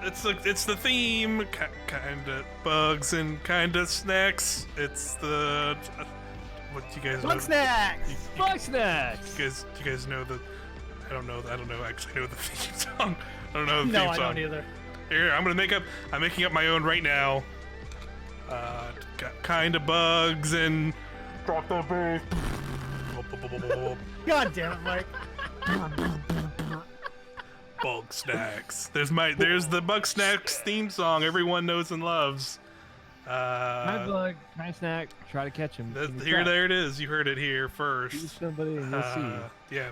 it's the theme, kinda bugs and kinda snacks. It's the what you guys know? Bugsnax. Bugsnax. You guys know the? I don't know. Actually, know the theme song. I don't know the No, theme I song. don't either. Here, I'm making up my own right now. Kinda bugs and. God damn it, Mike. Bugsnax. There's the Bugsnax theme song everyone knows and loves. Hi bug, hi snack. Try to catch him. There it is. You heard it here first. Use somebody and you'll see. Yeah,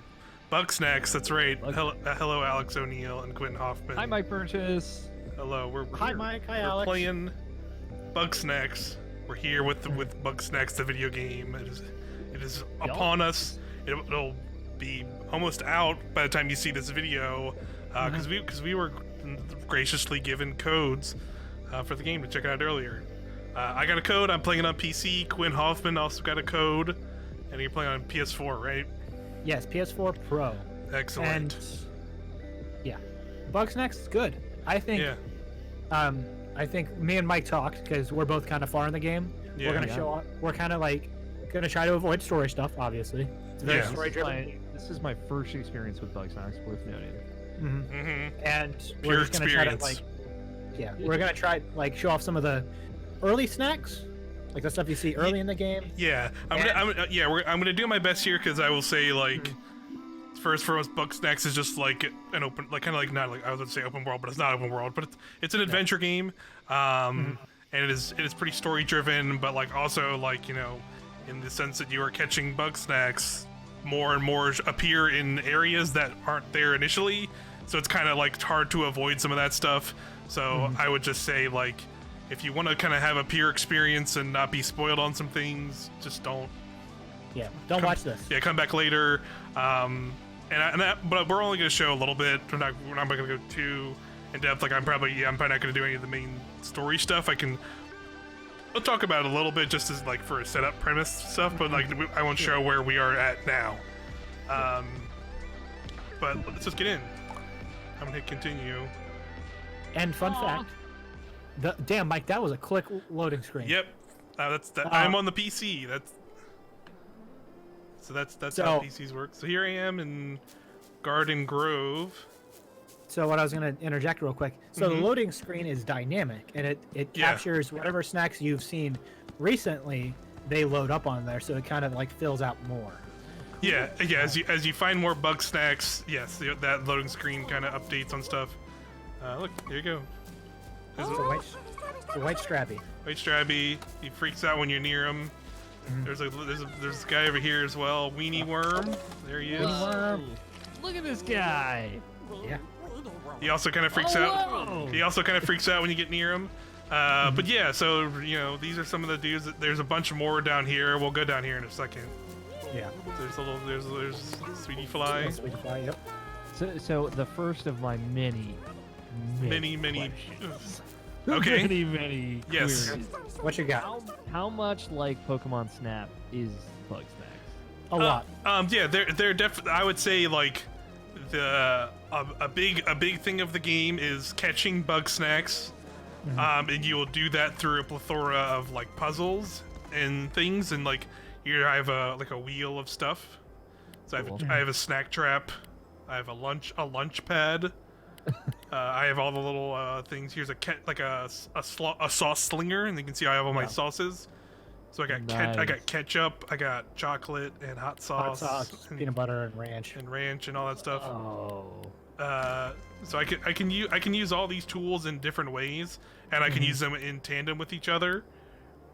Bugsnax. That's right. Hello, Alex O'Neill and Quin Hoffman. Hi Mike Burgess. Hello. Hi, Mike. Hi, we're Alex. playing Bugsnax. We're here with Bugsnax, the video game. It is upon us. It'll be almost out by the time you see this video, because we were graciously given codes for the game to check out earlier. I got a code. I'm playing it on PC. Quin Hoffman also got a code, and you're playing on PS4, right? Yes, PS4 Pro. Excellent. And yeah, Bugsnax is good. I think. Yeah. I think me and Mike talked because we're both kind of far in the game. Yeah. We're gonna show. We're kind of like gonna try to avoid story stuff, obviously. It's very Yeah. story driven. This is my first experience with Bugsnax, worth noting. And Pure we're just gonna try to experience. we're gonna try show off some of the early snacks, like the stuff you see early in the game. Yeah, I'm gonna do my best here because I will say first for us, Bugsnax is just like an open, like kind of like not like I was gonna say open world, but it's not open world, but it's an adventure game, and it is pretty story driven, but like also like in the sense that you are catching Bugsnax, more and more appear in areas that aren't there initially, so it's kind of like hard to avoid some of that stuff. So I would just say like, if you want to kind of have a pure experience and not be spoiled on some things, just don't. Yeah, don't watch this. Yeah, come back later. But we're only going to show a little bit. We're not going to go too in depth. Like I'm probably not going to do any of the main story stuff. I'll talk about it a little bit just as like for a setup premise stuff, but like I won't show where we are at now. But let's just get in. I'm going to hit continue. And fun fact, damn Mike, that was a quick loading screen. Yep, I'm on the PC. That's how PCs work. So here I am in Garden Grove. So what I was going to interject real quick. So the loading screen is dynamic, and it captures whatever snacks you've seen recently. They load up on there, so it kind of like fills out more. Yeah. As you find more Bugsnax, yes, that loading screen kind of updates on stuff. Look, here you go. It's a white Strabby. White Strabby. He freaks out when you're near him. There's this guy over here as well, Weenie Worm. There he is. Look at this guy. Yeah. He also kind of freaks out. He also kind of freaks out when you get near him. But yeah, so these are some of the dudes. There's a bunch more down here. We'll go down here in a second. Yeah. There's Sweetie Fly. Sweetie Fly. Yep. So the first of my many. Okay. Many. Yes. queries. What you got? How much like Pokemon Snap is Bugsnax? A lot. Yeah, they're definitely. I would say like a big thing of the game is catching Bugsnax, and you will do that through a plethora of like puzzles and things, and like here I have a wheel of stuff. So I have a snack trap, I have a lunch pad. I have all the little things. Here's a sauce slinger, and you can see I have all my sauces. So I got ketchup, I got chocolate and hot sauce, and peanut butter and ranch and all that stuff. Oh. So I can use all these tools in different ways, and I can use them in tandem with each other.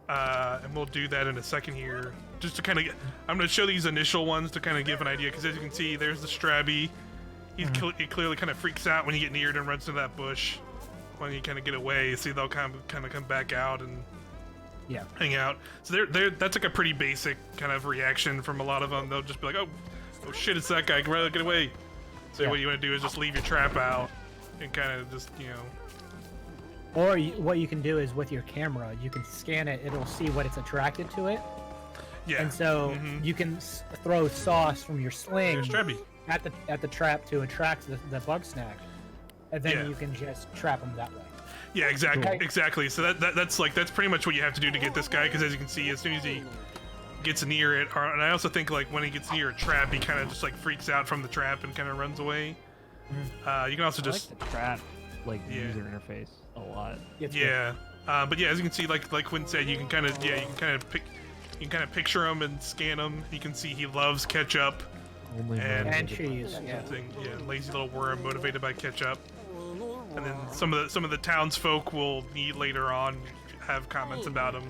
And we'll do that in a second here, just to kind of I'm going to show these initial ones to kind of give an idea, because as you can see, there's the Strabby. He clearly kind of freaks out when you get near it and runs into that bush. When you kind of get away, see they'll kind of come back out and hang out. So that's like a pretty basic kind of reaction from a lot of them. They'll just be like, oh shit, it's that guy, get away. So what you want to do is just leave your trap out and kind of just Or what you can do is with your camera, you can scan it. It'll see what it's attracted to it. Yeah. And so you can throw sauce from your sling There's Strabby. at the trap to attract the Bugsnax. and then you can just trap them that way. Yeah, exactly. Okay. Exactly. So that's pretty much what you have to do to get this guy, because as you can see, as soon as he gets near it, and I also think like when he gets near a trap, he kind of just like freaks out from the trap and kind of runs away. You can also just like the trap user interface a lot. Yeah. But yeah, as you can see, like Quin said, you can kind of picture him and scan him. You can see he loves ketchup and cheese. Lazy little worm motivated by ketchup. And then some of the townsfolk will need later on have comments about him.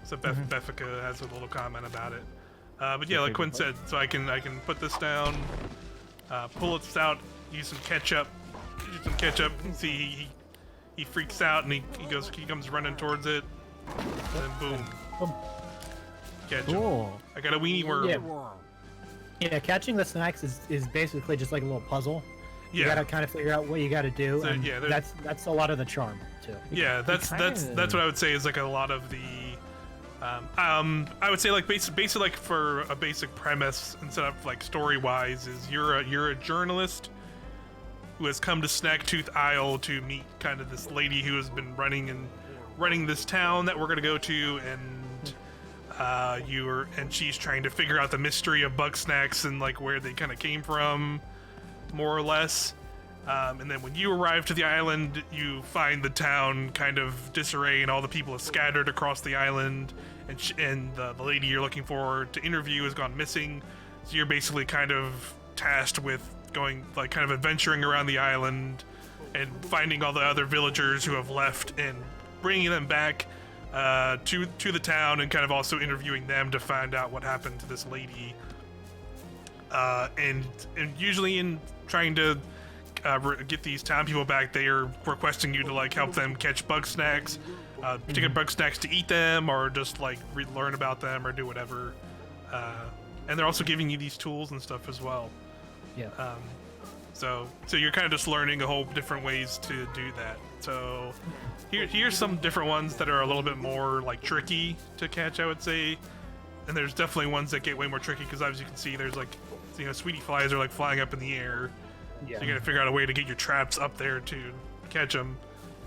So Beffica has a little comment about it. But yeah, like Quin said, so I can put this down, pull it out, use some ketchup. And see he freaks out and he comes running towards it. And then boom. Catch him. Cool. I got a weenie worm. Yeah, catching the snacks is basically just like a little puzzle. You gotta kind of figure out what you gotta do. So, and yeah, that's a lot of the charm too. Yeah, that's what I would say is like a lot of the. I would say like basically like for a basic premise instead of like story wise is you're a journalist who has come to Snacktooth Isle to meet kind of this lady who has been running this town that we're gonna go to, and she's trying to figure out the mystery of Bugsnax and like where they kind of came from, more or less. And then when you arrive to the island, you find the town kind of disarray and all the people have scattered across the island, and the lady you're looking for to interview has gone missing. So you're basically kind of tasked with going like kind of adventuring around the island and finding all the other villagers who have left and bringing them back to the town, and kind of also interviewing them to find out what happened to this lady. And usually in trying to get these town people back, they are requesting you to like help them catch Bugsnax, particular Bugsnax to eat them, or just like learn about them or do whatever. And they're also giving you these tools and stuff as well. Yeah. So you're kind of just learning a whole different ways to do that. So here's some different ones that are a little bit more like tricky to catch, I would say. And there's definitely ones that get way more tricky because, as you can see, there's like, sweetie flies are like flying up in the air. Yeah. So you gotta figure out a way to get your traps up there to catch them.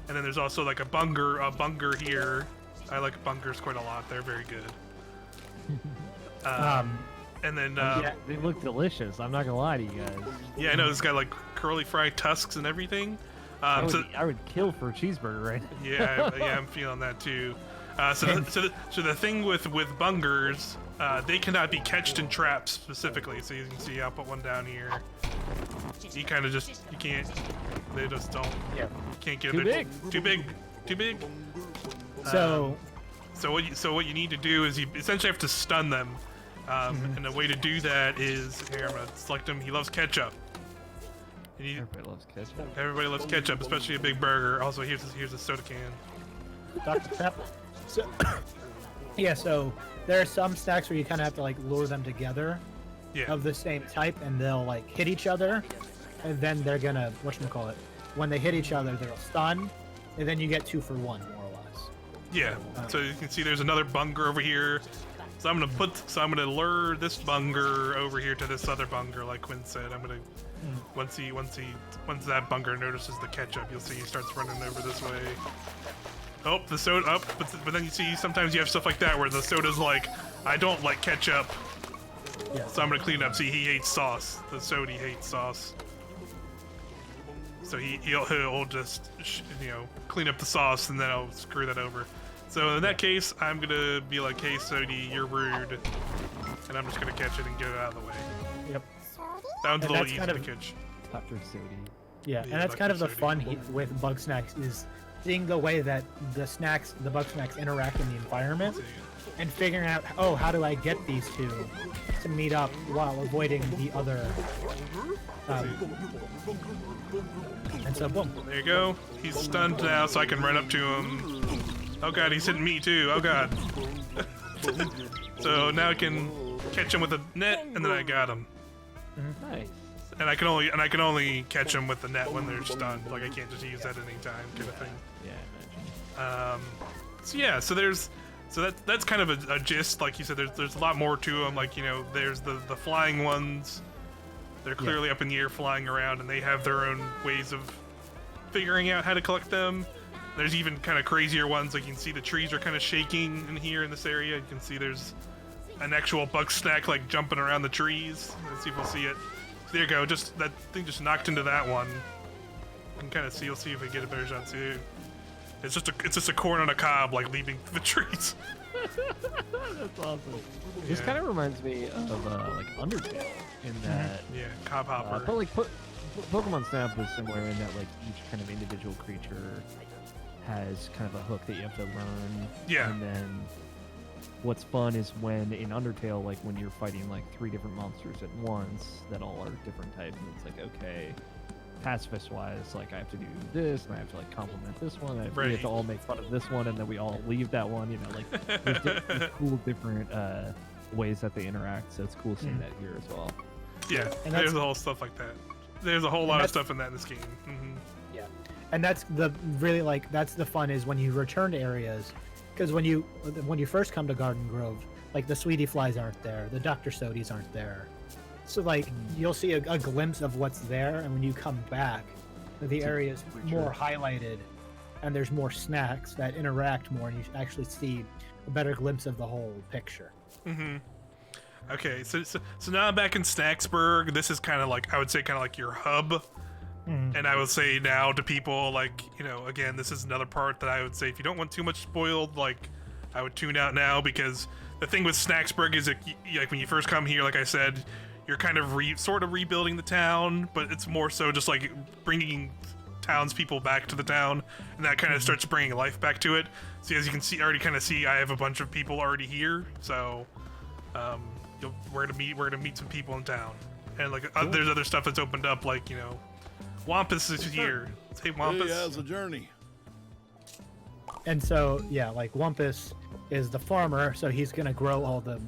And then there's also like a bunger here. I like bungers quite a lot. They're very good. And then they look delicious. I'm not gonna lie to you guys. Yeah, I know this guy like curly fried tusks and everything. I would kill for a cheeseburger right now. Yeah, I'm feeling that too. So the thing with bungers, they cannot be catched in traps specifically. So you can see, I'll put one down here. You kind of you can't. They just don't. Yeah. Can't get it. Too big. So what you need to do is you essentially have to stun them. And the way to do that is, here, I'm gonna select him. He loves ketchup. Everybody loves ketchup. Everybody loves ketchup, especially a big burger. Also, here's a soda can. Dr. Pep. So, so there are some snacks where you kind of have to like lure them together, of the same type, and they'll like hit each other, and then they're gonna whatchamacallit. When they hit each other, they'll stun, and then you get 2 for 1, more or less. Yeah. So you can see there's another bunger over here. So I'm gonna lure this bunger over here to this other bunger, like Quin said. I'm gonna once that bunger notices the ketchup, you'll see he starts running over this way. Oh, the soda up, but then you see sometimes you have stuff like that where the soda's like, I don't like ketchup. Yeah. So I'm gonna clean up. See, he hates sauce. The soda hates sauce. So he'll just clean up the sauce, and then I'll screw that over. So in that case, I'm gonna be like, hey Sodi, you're rude, and I'm just gonna catch it and get it out of the way. Yep. Sounds a little easy to catch. Dr. Sodi. Yeah, and that's kind of the fun with Bugsnax is seeing the way that the Bugsnax interact in the environment, and figuring out, how do I get these two to meet up while avoiding the other. And so, boom. There you go. He's stunned now, so I can run up to him. Oh god, he's hitting me too. Oh god. So now I can catch him with a net, and then I got him. Nice. And I can only catch them with the net when they're stunned. Like I can't just use that any time, kind of thing. Yeah, I imagine. So that's kind of a gist. Like you said, there's a lot more to them. Like there's the flying ones. They're clearly up in the air, flying around, and they have their own ways of figuring out how to collect them. There's even kind of crazier ones, like you can see the trees are kind of shaking in here in this area. You can see there's an actual Bugsnax like jumping around the trees. Let's see if we'll see it. So there you go, just that thing just knocked into that one. You can kind of see, we'll see if we get a better shot too. It's just a corn on a cob like leaving the trees. That's awesome. This kind of reminds me of like Undertale in that. Yeah, cob hopper. But like Pokemon Snap was similar in that like each kind of individual creature has kind of a hook that you have to learn. Yeah. And then what's fun is when in Undertale, like when you're fighting like 3 different monsters at once that all are different types, and it's like, okay, pacifist wise, like I have to do this, and I have to like compliment this one, and we have to all make fun of this one, and then we all leave that one, you know, like there's cool different ways that they interact, so it's cool seeing that here as well. Yeah, and there's a whole stuff like that. There's a whole lot of stuff in that in this game. Yeah, and that's the really like that's the fun is when you return to areas, because when you first come to Garden Grove, like the Sweetie Flies aren't there, the Dr. Sodies aren't there, so like you'll see a glimpse of what's there, and when you come back, the area is more highlighted, and there's more snacks that interact more, and you actually see a better glimpse of the whole picture. Okay, so now I'm back in Snacksburg. This is kind of like, I would say, kind of like your hub. And I would say now to people, like, you know, again, this is another part that I would say if you don't want too much spoiled, like, I would tune out now, because the thing with Snacksburg is that, like, when you first come here, like I said, you're kind of sort of rebuilding the town, but it's more so just like bringing townspeople back to the town, and that kind of starts bringing life back to it. So as you can see, already kind of see, I have a bunch of people already here, so we're gonna meet some people in town, and like there's other stuff that's opened up, like, you know, Wampus is here. Say Wampus. Hey, how's the journey? And so yeah, like Wampus is the farmer, so he's gonna grow all the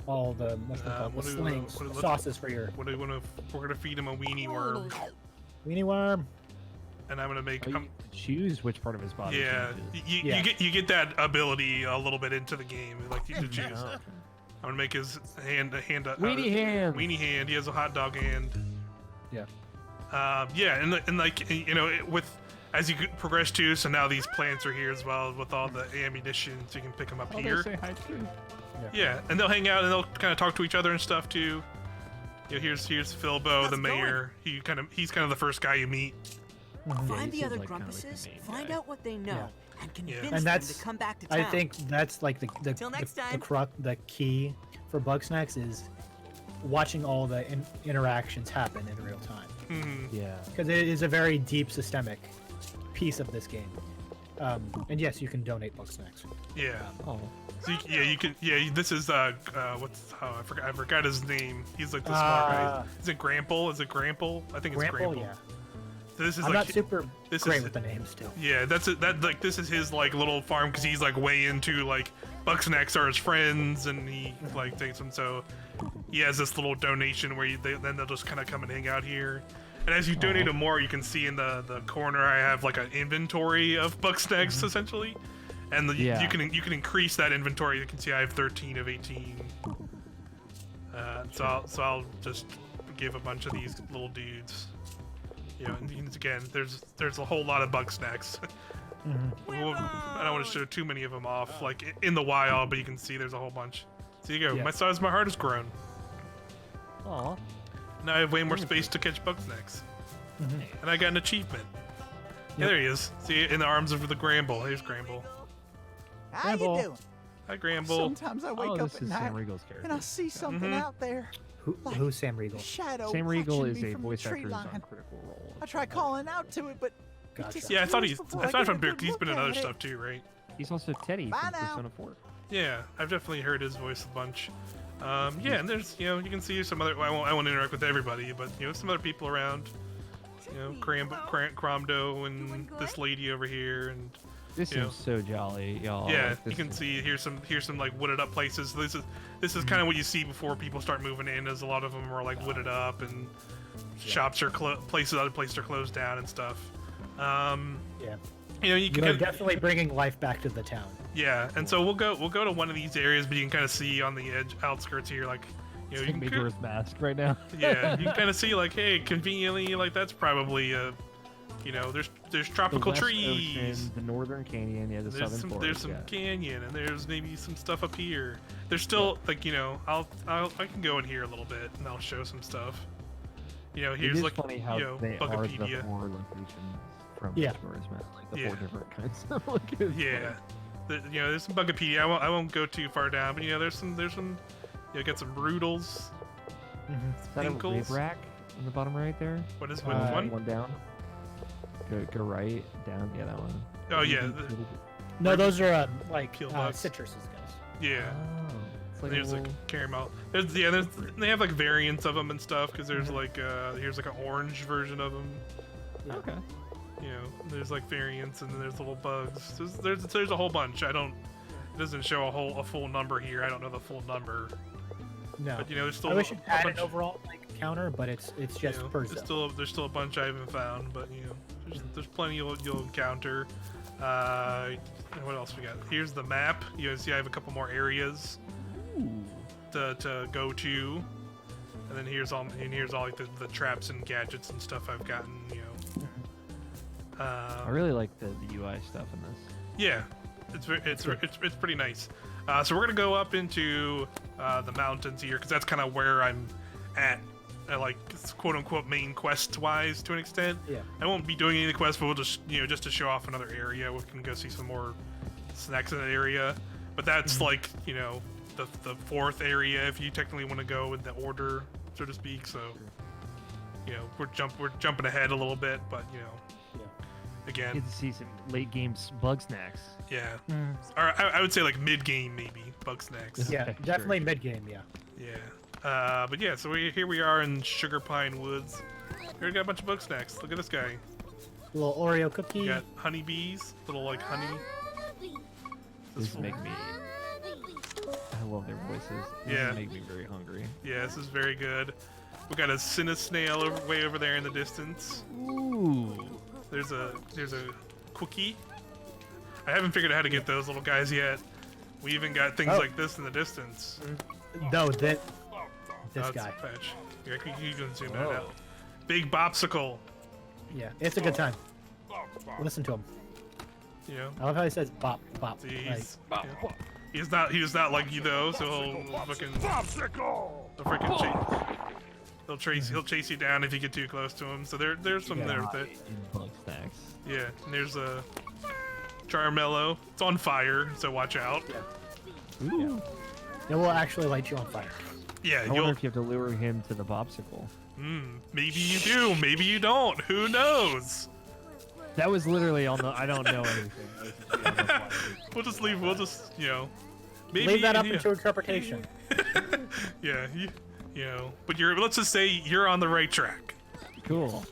what's it called, the slings, sauces for your. We're gonna feed him a weenie worm. Weenie worm. And I'm gonna make. Choose which part of his body. Yeah, you get that ability a little bit into the game, like you choose. I'm gonna make his hand weenie hand. Weenie hand. He has a hot dog hand. Yeah. Yeah, and like, you know, with as you progress too, so now these plants are here as well with all the ammunition, so you can pick them up here. They say hi too. Yeah, and they'll hang out and they'll kind of talk to each other and stuff too. You know, here's Philbo, the mayor. He's kind of the first guy you meet. Find the other Grumpuses, find out what they know, and convince them to come back to town. I think that's like the key for Bugsnax is watching all the interactions happen in real time. Yeah, because it is a very deep systemic piece of this game. And yes, you can donate Bugsnax. Yeah. So you can. Yeah, this is I forgot his name. He's like the smart guy. Is it Grample? Is it Grample? I think it's Grample. Yeah. So this is I'm like, not super great with the names still. Yeah, that's it. That like this is his like little farm, because he's like way into like Bugsnax are his friends, and he like takes them. So he has this little donation where then they'll just kind of come and hang out here. And as you donate them more, you can see in the corner I have like an inventory of Bugsnax essentially, and you can increase that inventory. You can see I have 13 of 18. So I'll just give a bunch of these little dudes. You know, and again, there's a whole lot of Bugsnax. I don't want to show too many of them off, like in the wild, but you can see there's a whole bunch. So you go. Yeah. My heart has grown. Aw. Now I have way more space to catch Bugsnax. And I got an achievement. Yeah, there he is. See, in the arms of the Gramble. Here's Gramble. How you doing? Hi, Gramble. Sometimes I wake up at night Sam Riegel's character. and I see something out there. Who's Sam Riegel? Sam Riegel is a voice actor who's on Critical Role. I try calling out to it, but Gotcha. Yeah, I thought he's from Duke. He's been in other stuff too, right? He's also Teddy from Persona 4. Yeah, I've definitely heard his voice a bunch. Yeah, and there's, you know, you can see some other. I won't interact with everybody, but you know, some other people around. You know, Cromdo and this lady over here, and this seems so jolly, y'all. Yeah, like, you can see here's some like wooded up places. This is kind of what you see before people start moving in, as a lot of them are like wooded up, and shops are other places are closed down and stuff. Yeah. You know, you're definitely bringing life back to the town. Yeah, and so we'll go to one of these areas, but you can kind of see on the outskirts here, like, you know, you can Majora's Mask right now. Yeah, you can kind of see like, hey, conveniently, like that's probably a You know, there's The tropical West trees. Ocean, the Northern Canyon, yeah, the Southern Forest. There's some canyon, and there's maybe some stuff up here. There's still like, you know, I can go in here a little bit and I'll show some stuff. You know, here's like, funny how you know, they Bugapedia. are the 4 locations from Yeah. Explore's Map, like the Yeah. 4 different kinds of locations. Yeah, you know, there's some Bugapedia. I won't go too far down, but you know, there's some, you know, got some Roodles. Is that a Pinkles. rib rack in the bottom right there? What is Uh, one? One down. Go right, down, yeah, that one. Oh yeah, No, those are like Peel bugs. citruses, guys. yeah. Oh, it's like There's a like little... caramel. They have like variants of them and stuff because there's like here's like an orange version of them. Okay. You know, there's like variants and then there's little bugs. There's a whole bunch. It doesn't show a full number here. I don't know the full number. No. But you know, there's still I wish it a had bunch. an overall like counter, but it's just You know, per there's zone. still a bunch I haven't found, but you know, there's plenty you'll encounter. What else we got? Here's the map. You see, I have a couple more areas to go to, and then here's all like the traps and gadgets and stuff I've gotten. You know. I really like the UI stuff in this. Yeah, it's pretty nice. So we're gonna go up into the mountains here because that's kind of where I'm at, like quote unquote main quest wise to an extent. Yeah. I won't be doing any of the quests, but we'll just just to show off another area, we can go see some more snacks in that area. But that's like the fourth area if you technically want to go in the order, so to speak. So we're jumping ahead a little bit, but again, Get to see some late game Bugsnax. yeah. Or I would say like mid game maybe Bugsnax. Yeah, Okay, definitely sure. mid game. Yeah. Yeah. But yeah, so here we are in Sugar Pine Woods. Here we got a bunch of Bugsnax. Look at this guy. Little Oreo cookie. We got honeybees, little like honey. This make me. I love their voices. This Yeah. make me very hungry. Yeah, this is very good. We got a Cinnasnail way over there in the distance. Ooh. There's a cookie. I haven't figured out how to get those little guys yet. We even got things like this in the distance. No, this That's guy. Fetch. Yeah, you can zoom that Whoa. out. Big Bopsicle. Yeah, it's a good time. Listen to him. You know, I love how he says bop bop. he's he's not like you though, so he'll fucking he'll chase you down if you get too close to him. So there's some there. In Bugsnax. Yeah, and there's a Charmello. It's on fire, so watch out. Ooh. It will actually light you on fire. Yeah, I wonder if you have to lure him to the Bopsicle. maybe you do, maybe you don't. Who knows? That was literally on the. I don't know anything. We'll just leave. We'll just maybe Leave that up into interpretation. Yeah, but let's just say you're on the right track. Cool.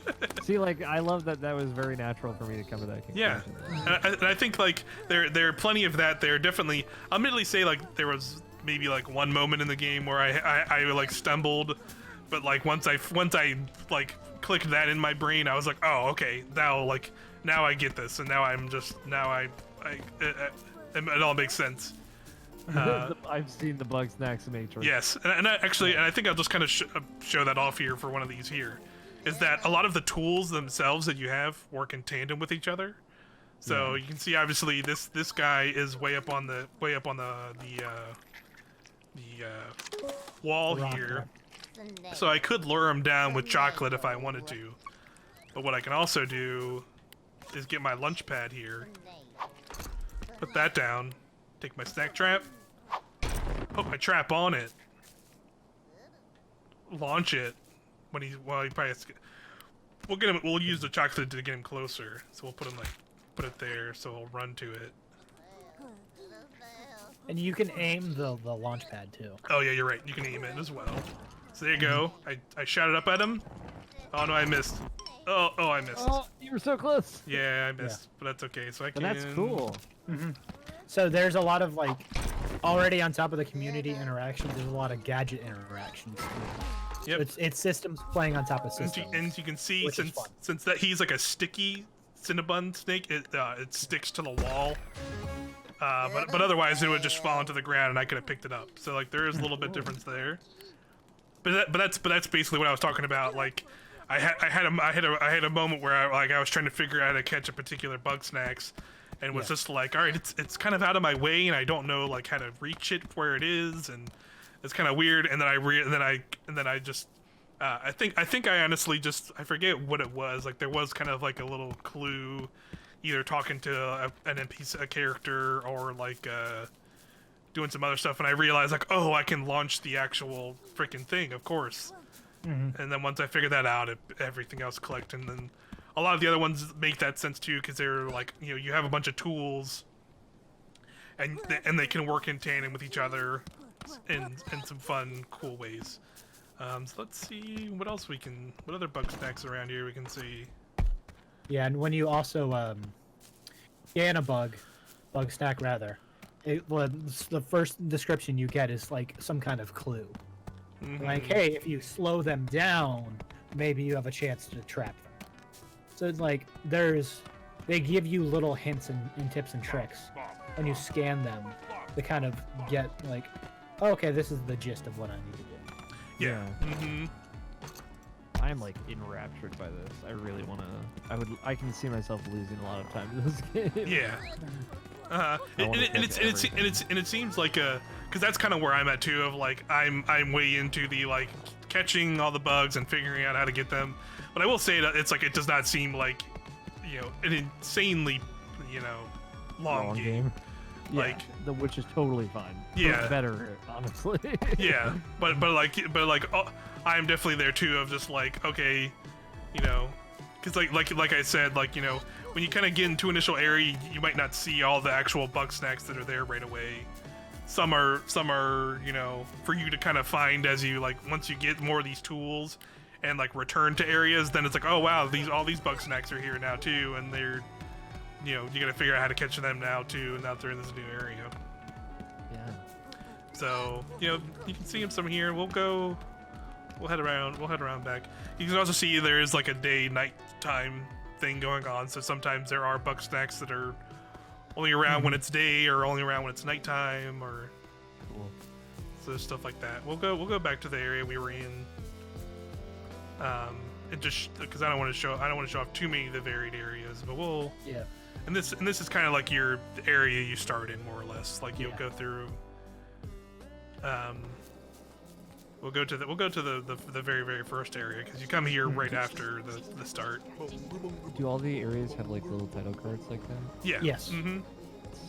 See, like, I love that. That was very natural for me to come to that conclusion. Yeah, and I think like there are plenty of that. There definitely. I'll admittedly say like there was maybe like one moment in the game where I like stumbled, but like once I like clicked that in my brain, I was like, oh okay, now I get this, and now it all makes sense. I've seen the Bugsnax Matrix. Yes, and I think I'll just kind of show that off here for one of these here. Is that a lot of the tools themselves that you have work in tandem with each other? So you can see obviously this guy is way up on the wall Rock, here. So I could lure him down with chocolate if I wanted to. But what I can also do is get my lunch pad here, put that down, take my snack trap, put my trap on it, launch it. When he probably has to we'll use the chocolate to get him closer. So we'll put it there so he'll run to it. And you can aim the launch pad too. Oh yeah, you're right. You can aim it as well. So there you go. I shot it up at him. Oh no, I missed. Oh, I missed. Oh, you were so close. Yeah, I missed. But that's okay. So I But can. that's cool. So there's a lot of like already on top of the community interactions. There's a lot of gadget interactions. Yep. It's systems playing on top of systems. And you can see which is fun. since that he's like a sticky Cinnabon snake, it sticks to the wall. But otherwise it would just fall into the ground and I could have picked it up. So like there is a little bit difference there. But that's basically what I was talking about. Like I had a moment where I was trying to figure out how to catch a particular Bugsnax, and was just like, all right, it's kind of out of my way, and I don't know like how to reach it where it is, and it's kind of weird. And then I just I think I honestly just I forget what it was. Like there was kind of like a little clue, either talking to an NPC, a character, or like doing some other stuff, and I realized like, oh, I can launch the actual freaking thing, of course. And then once I figured that out, everything else clicked, and then a lot of the other ones make that sense too, because they're like, you know, you have a bunch of tools, and they can work in tandem with each other in some fun, cool ways. So let's see what else what other Bugsnax around here we can see. Yeah, and when you also scan a Bugsnax rather, the first description you get is like some kind of clue. Like, hey, if you slow them down, maybe you have a chance to trap them. So it's like they give you little hints and tips and tricks when you scan them to kind of get like, oh, okay, this is the gist of what I need to do. Yeah. I'm like enraptured by this. I really want to. I can see myself losing a lot of time in this game. Yeah. And it seems like because that's kind of where I'm at too. Of like I'm way into the like catching all the bugs and figuring out how to get them. But I will say that it's like it does not seem like, you know, an insanely, you know, long game. Like which is totally fine. Yeah. It's better, honestly. Yeah, but I'm definitely there too. Of just like, okay, you know, because like I said, like, you know, when you kind of get into initial area, you might not see all the actual Bugsnax that are there right away. Some are, you know, for you to kind of find as you like once you get more of these tools and like return to areas, then it's like, oh wow, all these Bugsnax are here now too, and they're, you know, you gotta figure out how to catch them now too, and now they're in this new area. Yeah. So, you know, you can see them some here. We'll head around back. You can also see there is like a day-night time thing going on. So sometimes there are Bugsnax that are only around when it's day, or only around when it's nighttime, or so stuff like that. We'll go back to the area we were in. And just because I don't want to show off too many of the varied areas, but we'll. Yeah. And this is kind of like the area you start in, more or less. Like you'll go through. We'll go to the very, very first area, because you come here right after the start. Do all the areas have like little title cards like that? Yeah. Yes. Mm-hmm.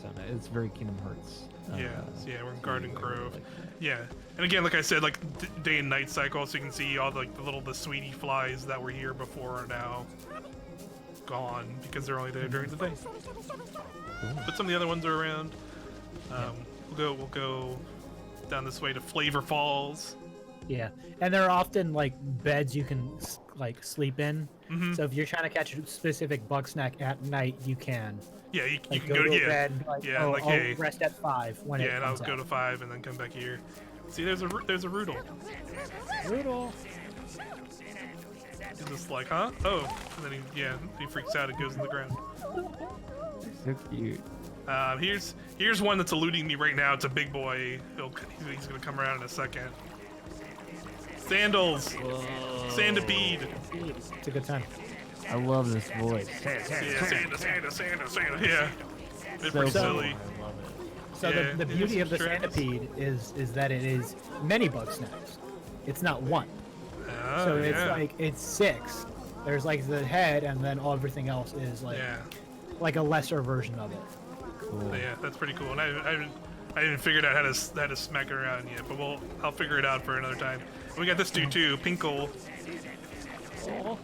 So nice. It's very Kingdom Hearts. Yeah, we're in Garden Grove. Yeah, and again, like I said, like day and night cycle, so you can see all the sweetie flies that were here before are now gone because they're only there during the day. But some of the other ones are around. We'll go down this way to Flavor Falls. Yeah, and there are often like beds you can like sleep in. So if you're trying to catch a specific Bugsnax at night, you can. Yeah, you like, can go to bed. Like, I'll rest at 5 when it comes and I'll go out. to 5 and then come back here. See, there's a Roodle. He's just like, huh? Oh, and then he freaks out and goes in the ground. So cute. Here's one that's eluding me right now. It's a big boy. He's gonna come around in a second. Sandals. Sandipede. It's a good time. I love this voice. Santa. Yeah. They're pretty silly. I love it. So the beauty of the Sandipede is that it is many Bugsnax. It's not one. So it's like it's 6. There's like the head, and then everything else is like a lesser version of it. Cool. So yeah, that's pretty cool. And I haven't figured out how to smack it around yet, but I'll figure it out for another time. And we got this dude too, Pinkle. Well,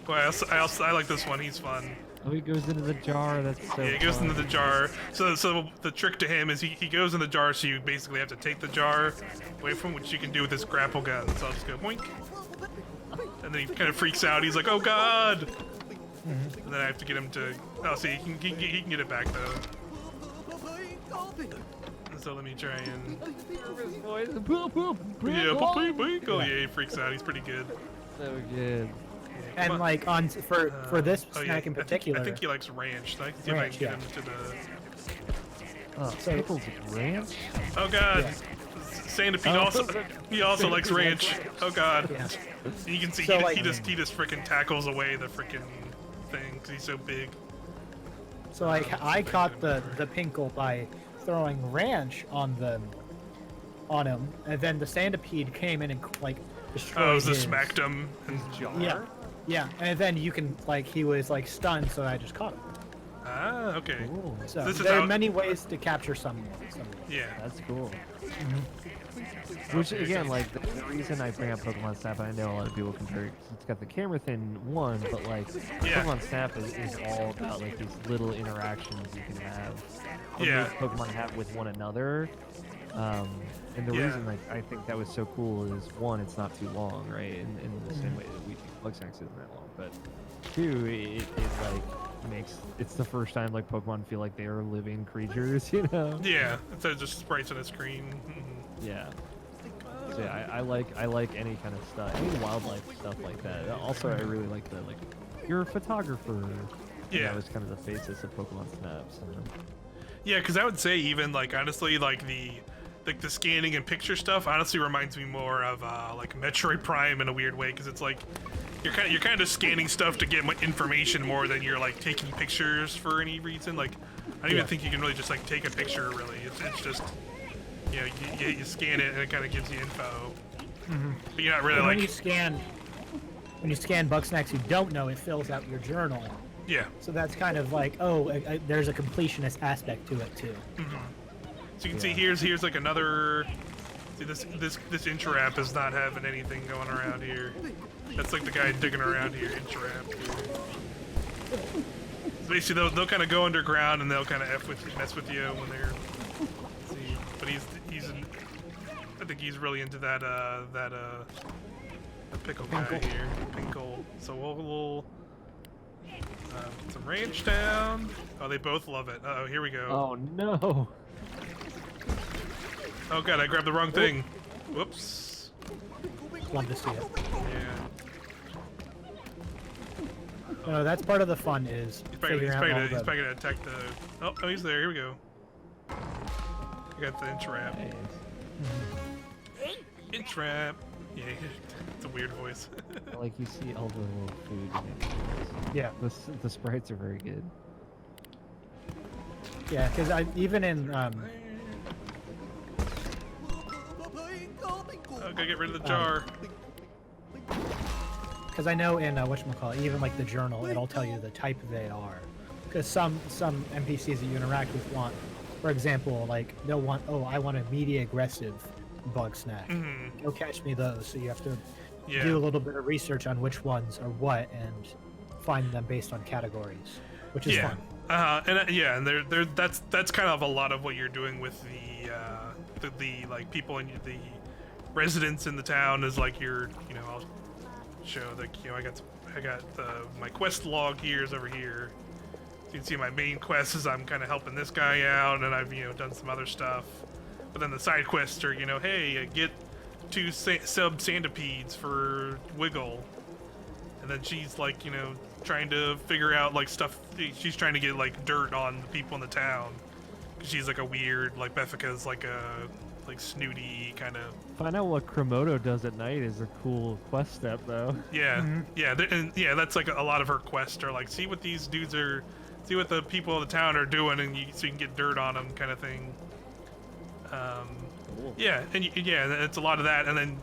I like this one. He's fun. Oh, he goes into the jar. That's so. Yeah, he goes fun. into the jar. So the trick to him is he goes in the jar. So you basically have to take the jar away from, which you can do with this grapple gun. So I'll just go boink, and then he kind of freaks out. He's like, "Oh God!" And then I have to get him to. Oh, see, he can get it back though. So let me try and. Oh yeah, he freaks out. He's pretty good. So good. And like for this snack in particular, I think he likes ranch. So I can see if I can get him to the. Pickles ranch? Oh God, Sandipede also likes ranch. Oh God. Yeah. And you can see So, he just freaking tackles away the freaking thing because he's so big. So like I caught the Pinkle by throwing ranch on him, and then the Centipede came in and like destroyed just smacked him. His jaw. Yeah, and then you can like he was like stunned, so I just caught him. Ah, okay. Cool. So This is there how- are many ways to capture someone. Yeah. That's cool. Which again, like the reason I bring up Pokemon Snap, I know a lot of people compare it 'cause it's got the camera thin one, but like Pokemon Snap is all about like these little interactions you can have. Or Pokemon have with one another. And the reason like I think that was so cool is one, it's not too long, right? In the same way that we think Bugsnax isn't that long, but two, it like it's the first time like Pokemon feel like they are living creatures, you know? Yeah, instead of just sprites on a screen. Yeah. So yeah, I like any kind of stuff, any wildlife stuff like that. Also, I really like the you're a photographer. Yeah. That was kind of the basis of Pokemon Snap. So. Yeah, because I would say even like honestly like the scanning and picture stuff honestly reminds me more of like Metroid Prime in a weird way because it's like you're kind of scanning stuff to get information more than you're like taking pictures for any reason. Like I don't even think you can really just like take a picture really. It's just you scan it and it kind of gives you info. But you're not really when you scan Bugsnax, you don't know it fills out your journal. Yeah. So that's kind of like there's a completionist aspect to it too. So you can see here's like another. See this Intrap is not having anything going around here. That's like the guy digging around here, Intrap. So basically they'll kind of go underground and they'll kind of mess with you when they're. See, but I think he's really into that pickle guy here, Pinkle. So we'll put some ranch down. Oh, they both love it. Uh oh, here we go. Oh no. Oh god, I grabbed the wrong thing. Whoops. Love to see it. Yeah. No, that's part of the fun is He's probably gonna attack the. Oh, he's there. Here we go. I got the Intrap. Intrap. Yeah, it's a weird voice. Like you see all the little food. Yeah. The sprites are very good. Yeah, because even in Okay, get rid of the jar. Because I know in whatchamacallit, even like the journal, it'll tell you the type they are. Because some NPCs that you interact with want, for example, like they'll want, I want a media aggressive Bugsnax. Go catch me those. So you have to do a little bit of research on which ones are what and find them based on categories, which is fun. And that's kind of a lot of what you're doing with the like people in the residents in the town is like I'll show like I got my quest log here is over here. So you can see my main quest is I'm kind of helping this guy out, and I've done some other stuff. But then the side quests are hey, get 2 sub centipedes for Wiggle, and then she's like trying to figure out like stuff. She's trying to get like dirt on the people in the town because she's like a weird like Beffica's like a snooty kind of. Find out what Kremodo does at night is a cool quest step though. Yeah, that's like a lot of her quests are like see what these dudes are, see what the people of the town are doing, and so you can get dirt on them kind of thing. Cool. Yeah, and it's a lot of that, and then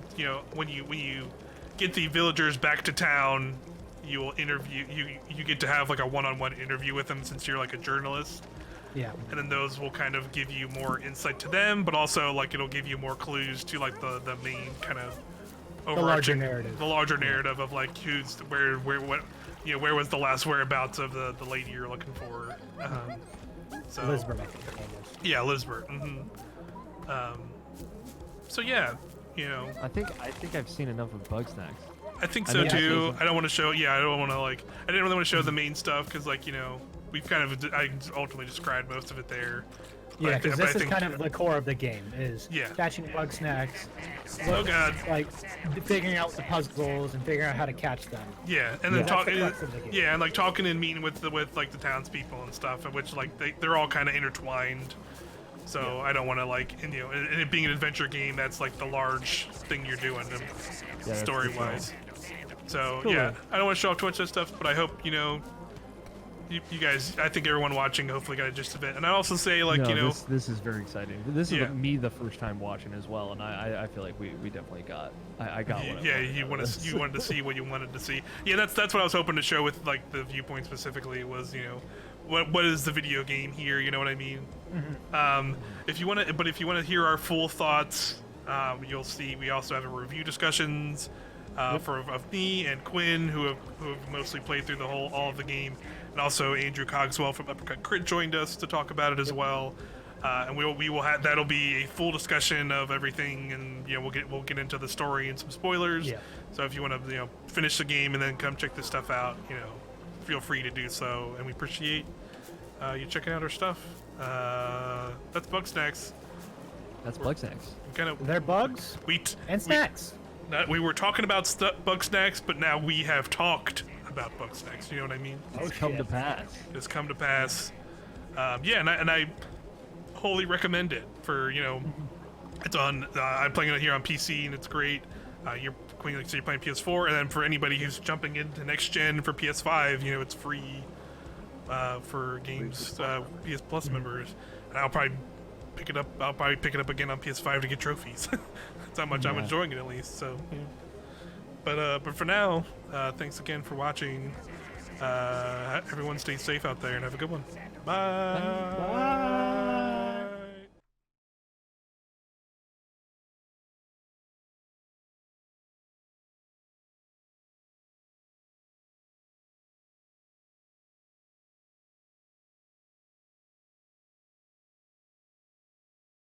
when you get the villagers back to town, you will interview you get to have like a one-on-one interview with them since you're like a journalist. Yeah. And then those will kind of give you more insight to them, but also like it'll give you more clues to like the main kind of overarching narrative. The larger narrative of like who's where what where was the last whereabouts of the lady you're looking for. So Lisbeth, I think her name is. Yeah, Lisbeth. So yeah, I think I've seen enough of Bugsnax. I think so too. I don't want to show. Yeah, I don't want to like. I didn't really want to show the main stuff because like we've kind of I ultimately described most of it there. Yeah, because this is kind of the core of the game is catching Bugsnax. Oh god. Like figuring out the puzzles and figuring out how to catch them. Yeah, and then talking. Yeah, and like talking and meeting with like the townspeople and stuff, which like they're all kind of intertwined. So I don't want to like and it being an adventure game, that's like the large thing you're doing story wise. So Cool. yeah, I don't want to show off too much of that stuff, but I hope you guys. I think everyone watching hopefully got a gist of it. And I also say this is very exciting. This is me the first time watching as well, and I feel like we definitely got I got what I wanted. You wanted to see what you wanted to see. Yeah, that's what I was hoping to show with like the viewpoint specifically was what is the video game here? You know what I mean? Mm-hmm. If you want to hear our full thoughts, you'll see we also have a review discussions of me and Quin who have mostly played through all of the game. And also Andrew Cogswell from Uppercut Crit joined us to talk about it as well, and we will have that'll be a full discussion of everything, and we'll get into the story and some spoilers. Yeah. So if you want to finish the game and then come check this stuff out, feel free to do so, and we appreciate you checking out our stuff. That's Bugsnax. That's Bugsnax. They're bugs and snacks. We were talking about Bugsnax, but now we have talked about Bugsnax, you know what I mean? It's come to pass. It's come to pass. And I wholly recommend it for it's on. I'm playing it here on PC and it's great. You're playing PS4, and then for anybody who's jumping into next gen for PS5, it's free for games PS Plus members. And I'll probably pick it up. I'll probably pick it up again on PS5 to get trophies. That's how much I'm enjoying it, at least. So. Yeah. But for now, thanks again for watching. Everyone stay safe out there and have a good one. Bye. Bye.